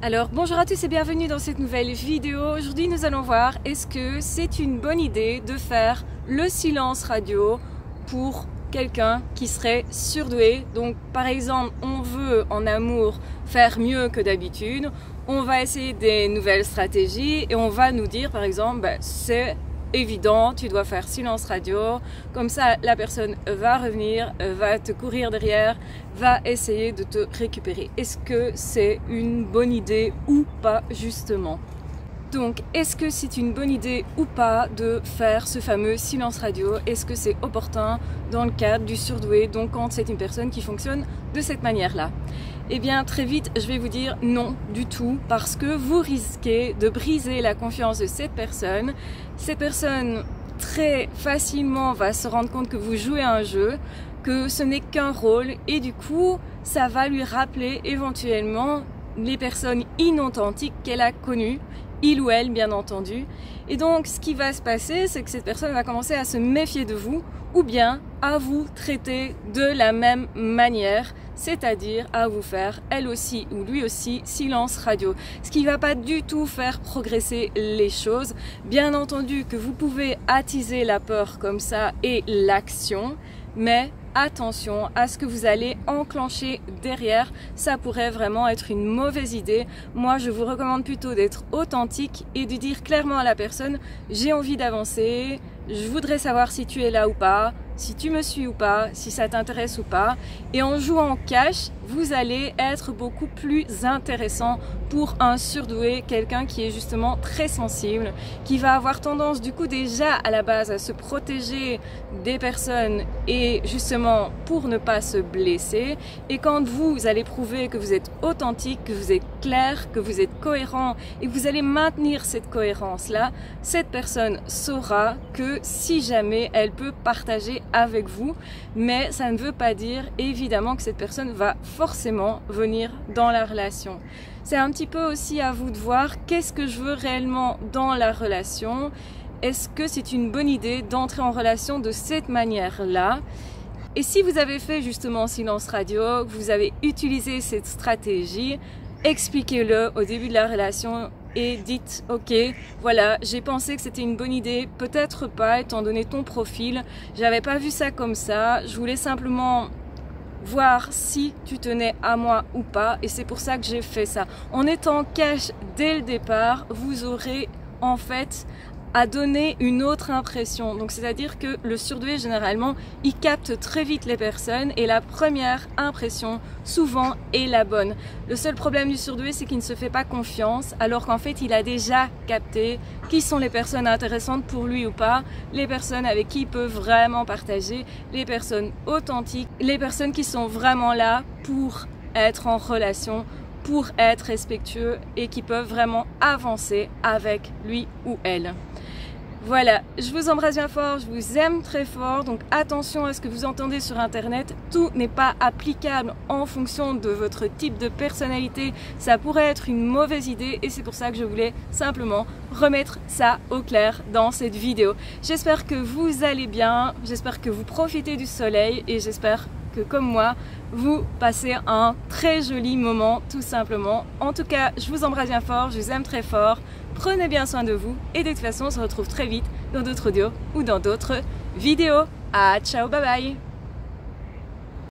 Alors bonjour à tous et bienvenue dans cette nouvelle vidéo. Aujourd'hui nous allons voir est-ce que c'est une bonne idée de faire le silence radio pour quelqu'un qui serait surdoué. Donc par exemple on veut en amour faire mieux que d'habitude, on va essayer des nouvelles stratégies et on va nous dire par exemple c'est évident, tu dois faire silence radio, comme ça la personne va revenir, va te courir derrière, va essayer de te récupérer. Est-ce que c'est une bonne idée ou pas justement? Donc est-ce que c'est une bonne idée ou pas de faire ce fameux silence radio? Est-ce que c'est opportun dans le cadre du surdoué, donc quand c'est une personne qui fonctionne de cette manière-là? Eh bien très vite je vais vous dire non du tout, parce que vous risquez de briser la confiance de cette personne. Cette personne très facilement va se rendre compte que vous jouez à un jeu, que ce n'est qu'un rôle, et du coup ça va lui rappeler éventuellement les personnes inauthentiques qu'elle a connues, il ou elle bien entendu. Et donc ce qui va se passer, c'est que cette personne va commencer à se méfier de vous, ou bien à vous traiter de la même manière, c'est-à-dire à vous faire elle aussi ou lui aussi silence radio. Ce qui ne va pas du tout faire progresser les choses. Bien entendu que vous pouvez attiser la peur comme ça et l'action, mais attention à ce que vous allez enclencher derrière, ça pourrait vraiment être une mauvaise idée. Moi je vous recommande plutôt d'être authentique et de dire clairement à la personne: j'ai envie d'avancer, je voudrais savoir si tu es là ou pas, si tu me suis ou pas, si ça t'intéresse ou pas. Et en jouant cash, vous allez être beaucoup plus intéressant pour un surdoué, quelqu'un qui est justement très sensible, qui va avoir tendance du coup déjà à la base à se protéger des personnes et justement pour ne pas se blesser. Et quand vous allez prouver que vous êtes authentique, que vous êtes clair, que vous êtes cohérent et que vous allez maintenir cette cohérence-là, cette personne saura que si jamais elle peut partager avec vous, mais ça ne veut pas dire évidemment que cette personne va forcément venir dans la relation. C'est un petit peu aussi à vous de voir qu'est-ce que je veux réellement dans la relation. Est-ce que c'est une bonne idée d'entrer en relation de cette manière-là? Et si vous avez fait justement silence radio, que vous avez utilisé cette stratégie, expliquez-le au début de la relation et dites ok, voilà, j'ai pensé que c'était une bonne idée, peut-être pas étant donné ton profil, j'avais pas vu ça comme ça, je voulais simplement voir si tu tenais à moi ou pas et c'est pour ça que j'ai fait ça. En étant cash dès le départ, vous aurez en fait à donner une autre impression. Donc c'est-à-dire que le surdoué généralement il capte très vite les personnes et la première impression souvent est la bonne. Le seul problème du surdoué, c'est qu'il ne se fait pas confiance, alors qu'en fait il a déjà capté qui sont les personnes intéressantes pour lui ou pas, les personnes avec qui il peut vraiment partager, les personnes authentiques, les personnes qui sont vraiment là pour être en relation, pour être respectueux et qui peuvent vraiment avancer avec lui ou elle. Voilà, je vous embrasse bien fort, je vous aime très fort, donc attention à ce que vous entendez sur internet, tout n'est pas applicable en fonction de votre type de personnalité, ça pourrait être une mauvaise idée et c'est pour ça que je voulais simplement remettre ça au clair dans cette vidéo. J'espère que vous allez bien, j'espère que vous profitez du soleil et j'espère que comme moi, vous passez un très joli moment tout simplement. En tout cas, je vous embrasse bien fort, je vous aime très fort, prenez bien soin de vous et de toute façon, on se retrouve très vite dans d'autres audios ou dans d'autres vidéos. Ah, ciao, bye bye!